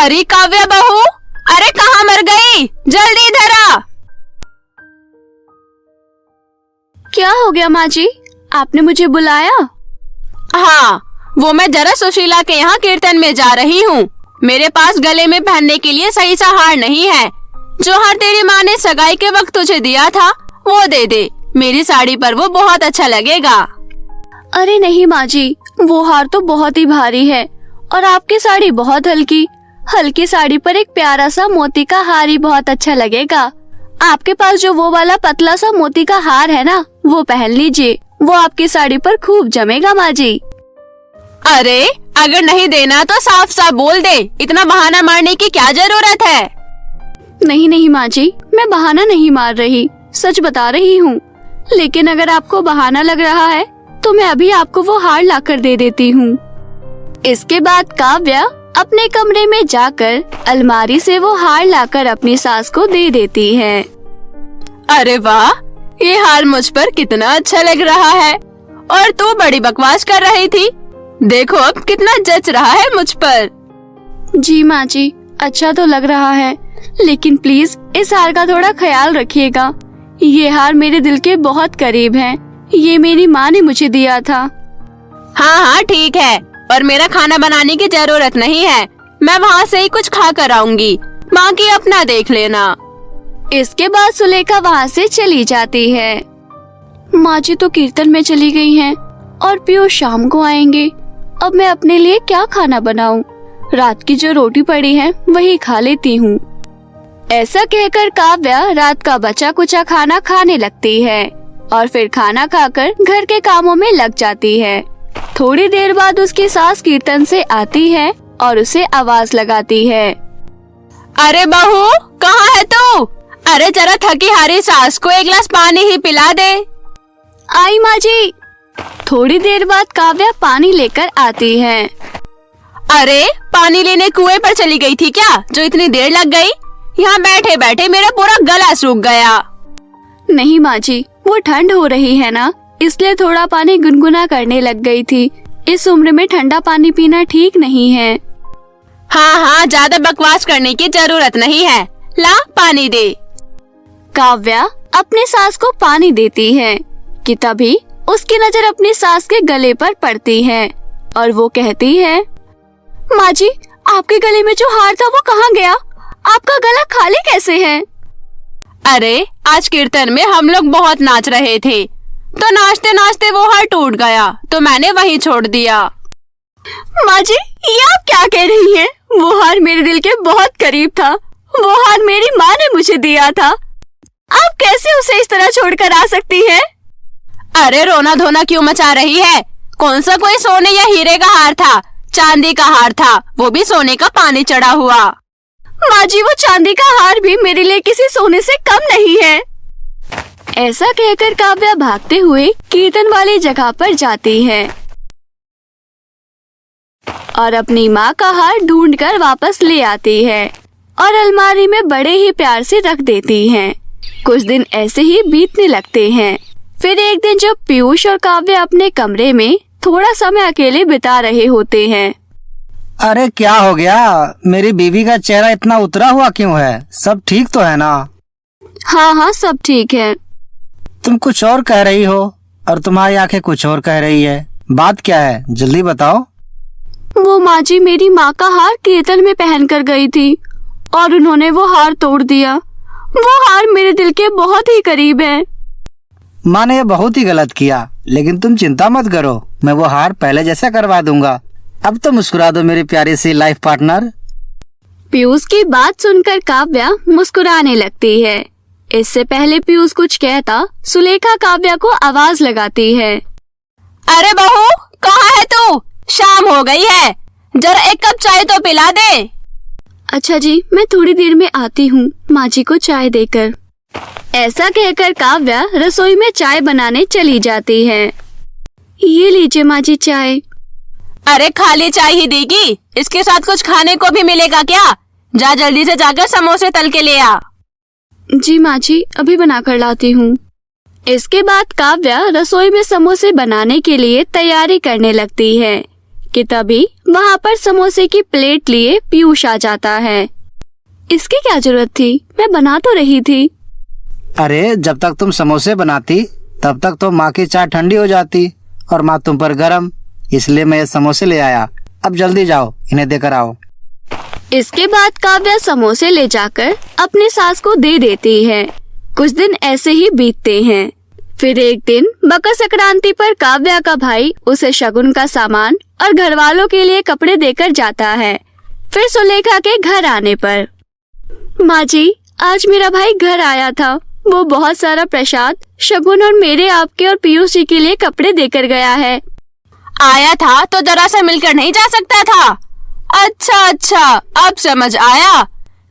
अरे काव्या बहू, अरे कहाँ मर गई? जल्दी इधर आ। क्या हो गया माँ जी, आपने मुझे बुलाया? हाँ, वो मैं जरा सुशीला के यहाँ कीर्तन में जा रही हूँ। मेरे पास गले में पहनने के लिए सही सा हार नहीं है। जो हार तेरी माँ ने सगाई के वक्त तुझे दिया था वो दे दे, मेरी साड़ी पर वो बहुत अच्छा लगेगा। अरे नहीं माँ जी, वो हार तो बहुत ही भारी है और आपकी साड़ी बहुत हल्की। हल्की साड़ी पर एक प्यारा सा मोती का हार ही बहुत अच्छा लगेगा। आपके पास जो वो वाला पतला सा मोती का हार है ना, वो पहन लीजिए, वो आपकी साड़ी पर खूब जमेगा माँ जी। अरे अगर नहीं देना तो साफ साफ बोल दे, इतना बहाना मारने की क्या जरूरत है? नहीं नहीं माँ जी, मैं बहाना नहीं मार रही, सच बता रही हूँ। लेकिन अगर आपको बहाना लग रहा है तो मैं अभी आपको वो हार लाकर दे देती हूँ। इसके बाद काव्या अपने कमरे में जाकर अलमारी से वो हार लाकर अपनी सास को दे देती है। अरे वाह, ये हार मुझ पर कितना अच्छा लग रहा है। और तू बड़ी बकवास कर रही थी, देखो अब कितना जच रहा है मुझ पर। जी माँ जी, अच्छा तो लग रहा है, लेकिन प्लीज इस हार का थोड़ा ख्याल रखिएगा। ये हार मेरे दिल के बहुत करीब है, ये मेरी माँ ने मुझे दिया था। हाँ हाँ ठीक है, और मेरा खाना बनाने की जरूरत नहीं है, मैं वहाँ से ही कुछ खा कर आऊंगी, बाकी अपना देख लेना। इसके बाद सुलेखा वहाँ से चली जाती है। माँ जी तो कीर्तन में चली गई हैं और पीयूष शाम को आएंगे। अब मैं अपने लिए क्या खाना बनाऊं? रात की जो रोटी पड़ी है वही खा लेती हूँ। ऐसा कहकर काव्या रात का बचा कुचा खाना खाने लगती है और फिर खाना खाकर घर के कामों में लग जाती है। थोड़ी देर बाद उसकी सास कीर्तन से आती है और उसे आवाज लगाती है। अरे बहू, कहाँ है तू? अरे जरा थकी हारी सास को एक गिलास पानी ही पिला दे। आई माँ जी। थोड़ी देर बाद काव्या पानी लेकर आती है। अरे पानी लेने कुएं पर चली गई थी क्या, जो इतनी देर लग गई? यहाँ बैठे बैठे मेरा पूरा गला सूख गया। नहीं माँ जी, वो ठंड हो रही है ना, इसलिए थोड़ा पानी गुनगुना करने लग गई थी। इस उम्र में ठंडा पानी पीना ठीक नहीं है। हाँ हाँ, ज्यादा बकवास करने की जरूरत नहीं है, ला पानी दे। काव्या अपने सास को पानी देती है कि तभी उसकी नजर अपनी सास के गले पर पड़ती है और वो कहती है, माँ जी, आपके गले में जो हार था वो कहाँ गया? आपका गला खाली कैसे है? अरे आज कीर्तन में हम लोग बहुत नाच रहे थे, तो नाचते नाचते वो हार टूट गया, तो मैंने वहीं छोड़ दिया। माँ जी, ये आप क्या कह रही हैं? वो हार मेरे दिल के बहुत करीब था, वो हार मेरी माँ ने मुझे दिया था। आप कैसे उसे इस तरह छोड़कर आ सकती हैं? अरे रोना धोना क्यों मचा रही है? कौन सा कोई सोने या हीरे का हार था? चांदी का हार था, वो भी सोने का पानी चढ़ा हुआ। माँ जी, वो चांदी का हार भी मेरे लिए किसी सोने से कम नहीं है। ऐसा कहकर काव्या भागते हुए कीर्तन वाली जगह पर जाती है और अपनी माँ का हार ढूंढकर वापस ले आती है और अलमारी में बड़े ही प्यार से रख देती है। कुछ दिन ऐसे ही बीतने लगते हैं। फिर एक दिन जब पीयूष और काव्या अपने कमरे में थोड़ा समय अकेले बिता रहे होते हैं। अरे क्या हो गया? मेरी बीवी का चेहरा इतना उतरा हुआ क्यों है? सब ठीक तो है ना? हाँ हाँ, सब ठीक है। तुम कुछ और कह रही हो और तुम्हारी आंखें कुछ और कह रही है, बात क्या है? जल्दी बताओ। वो माँ जी मेरी माँ का हार कीर्तन में पहन कर गई थी और उन्होंने वो हार तोड़ दिया। वो हार मेरे दिल के बहुत ही करीब है। माँ ने ये बहुत ही गलत किया, लेकिन तुम चिंता मत करो, मैं वो हार पहले जैसा करवा दूंगा। अब तो मुस्कुरा दो मेरी प्यारी सी लाइफ पार्टनर। पीयूष की बात सुनकर काव्या मुस्कुराने लगती है। इससे पहले पीयूष कुछ कहता, सुलेखा काव्या को आवाज लगाती है। अरे बहू, कहाँ है तू? शाम हो गई है, जरा एक कप चाय तो पिला दे। अच्छा जी, मैं थोड़ी देर में आती हूँ माँ जी को चाय देकर। ऐसा कहकर काव्या रसोई में चाय बनाने चली जाती है। ये लीजिए माँ जी चाय। अरे खाली चाय ही देगी? इसके साथ कुछ खाने को भी मिलेगा क्या? जा जल्दी से जाकर समोसे तल के ले आ। जी माँ जी, अभी बनाकर लाती हूँ। इसके बाद काव्या रसोई में समोसे बनाने के लिए तैयारी करने लगती है कि तभी वहाँ पर समोसे की प्लेट लिए पीयूष आ जाता है। इसकी क्या जरूरत थी, मैं बना तो रही थी। अरे जब तक तुम समोसे बनाती तब तक तो माँ की चाय ठंडी हो जाती और माँ तुम पर गरम, इसलिए मैं ये समोसे ले आया। अब जल्दी जाओ, इन्हें देकर आओ। इसके बाद काव्या समोसे ले जाकर अपनी सास को दे देती है। कुछ दिन ऐसे ही बीतते हैं। फिर एक दिन मकर संक्रांति पर काव्या का भाई उसे शगुन का सामान और घर वालों के लिए कपड़े देकर जाता है। फिर सुलेखा के घर आने पर, माँ जी, आज मेरा भाई घर आया था। वो बहुत सारा प्रसाद, शगुन और मेरे, आपके और पीयूष जी के लिए कपड़े देकर गया है। आया था तो जरा सा मिलकर नहीं जा सकता था? अच्छा, अब समझ आया।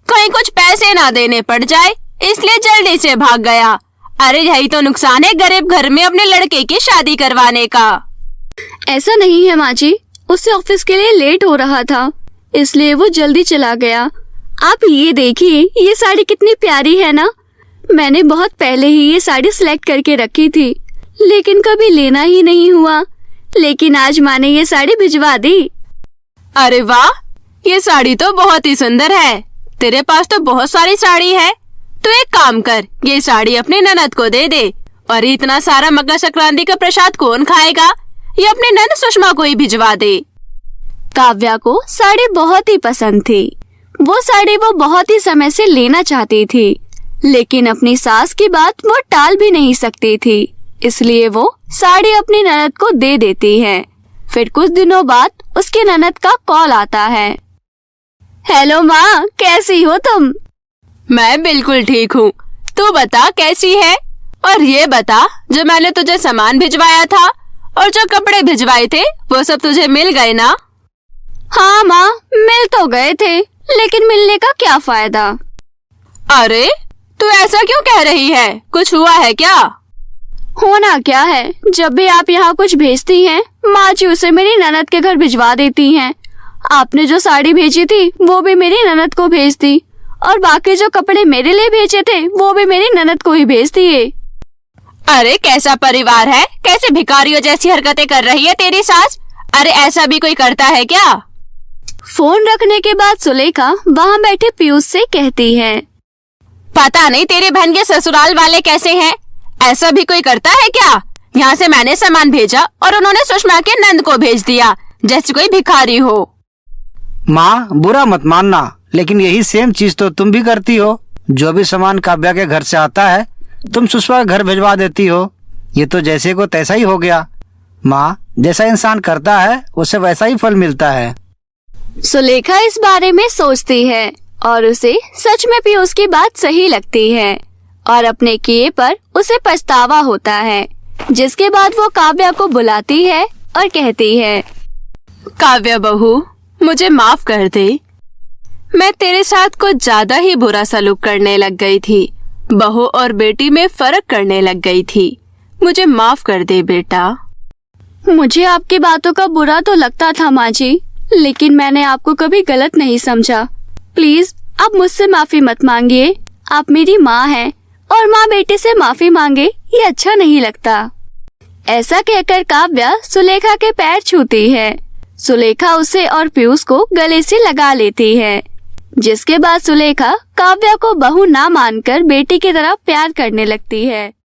कहीं कुछ पैसे ना देने पड़ जाए इसलिए जल्दी से भाग गया। अरे यही तो नुकसान है गरीब घर में अपने लड़के की शादी करवाने का। ऐसा नहीं है माँ जी, उससे ऑफिस के लिए लेट हो रहा था, इसलिए वो जल्दी चला गया। आप ये देखिए, ये साड़ी कितनी प्यारी है ना। मैंने बहुत पहले ही ये साड़ी सिलेक्ट करके रखी थी, लेकिन कभी लेना ही नहीं हुआ। लेकिन आज माँ ने ये साड़ी भिजवा दी। अरे वाह, ये साड़ी तो बहुत ही सुंदर है। तेरे पास तो बहुत सारी साड़ी है। तो एक काम कर, ये साड़ी अपने ननद को दे दे। और इतना सारा मकर संक्रांति का प्रसाद कौन खाएगा? ये अपने ननद सुषमा को ही भिजवा दे। काव्या को साड़ी बहुत ही पसंद थी। वो साड़ी वो बहुत ही समय से लेना चाहती थी, लेकिन अपनी सास की बात वो टाल भी नहीं सकती थी, इसलिए वो साड़ी अपनी ननद को दे देती है। फिर कुछ दिनों बाद उसके ननद का कॉल आता है। हेलो माँ, कैसी हो तुम? मैं बिल्कुल ठीक हूँ। तू बता कैसी है? और ये बता, जो मैंने तुझे सामान भिजवाया था और जो कपड़े भिजवाए थे वो सब तुझे मिल गए ना? हाँ माँ, मिल तो गए थे, लेकिन मिलने का क्या फायदा? अरे तू ऐसा क्यों कह रही है? कुछ हुआ है क्या? होना क्या है, जब भी आप यहाँ कुछ भेजती हैं, माँ जी उसे मेरी ननद के घर भिजवा देती हैं। आपने जो साड़ी भेजी थी वो भी मेरी ननद को भेज दी, और बाकी जो कपड़े मेरे लिए भेजे थे वो भी मेरी ननद को ही भेज दिए। अरे कैसा परिवार है? कैसे भिखारियों जैसी हरकतें कर रही है तेरी सास? अरे ऐसा भी कोई करता है क्या? फोन रखने के बाद सुलेखा वहाँ बैठे पीयूष से कहती है, पता नहीं तेरे बहन के ससुराल वाले कैसे हैं। ऐसा भी कोई करता है क्या? यहाँ से मैंने सामान भेजा और उन्होंने सुषमा के नंद को भेज दिया, जैसे कोई भिखारी हो। माँ बुरा मत मानना, लेकिन यही सेम चीज तो तुम भी करती हो। जो भी सामान काव्या के घर से आता है तुम सुषमा के घर भिजवा देती हो। ये तो जैसे को तैसा ही हो गया। माँ, जैसा इंसान करता है उसे वैसा ही फल मिलता है। सुलेखा इस बारे में सोचती है और उसे सच में पीयूष की बात सही लगती है और अपने किए पर उसे पछतावा होता है। जिसके बाद वो काव्या को बुलाती है और कहती है, काव्या बहू, मुझे माफ कर दे। मैं तेरे साथ कुछ ज्यादा ही बुरा सलूक करने लग गई थी। बहू और बेटी में फर्क करने लग गई थी। मुझे माफ कर दे बेटा। मुझे आपकी बातों का बुरा तो लगता था माँ जी, लेकिन मैंने आपको कभी गलत नहीं समझा। प्लीज आप मुझसे माफी मत मांगिए। आप मेरी माँ हैं और माँ बेटे से माफी मांगे ये अच्छा नहीं लगता। ऐसा कहकर काव्या सुलेखा के पैर छूती है। सुलेखा उसे और पीयूष को गले से लगा लेती है। जिसके बाद सुलेखा काव्या को बहू ना मानकर बेटी की तरह प्यार करने लगती है।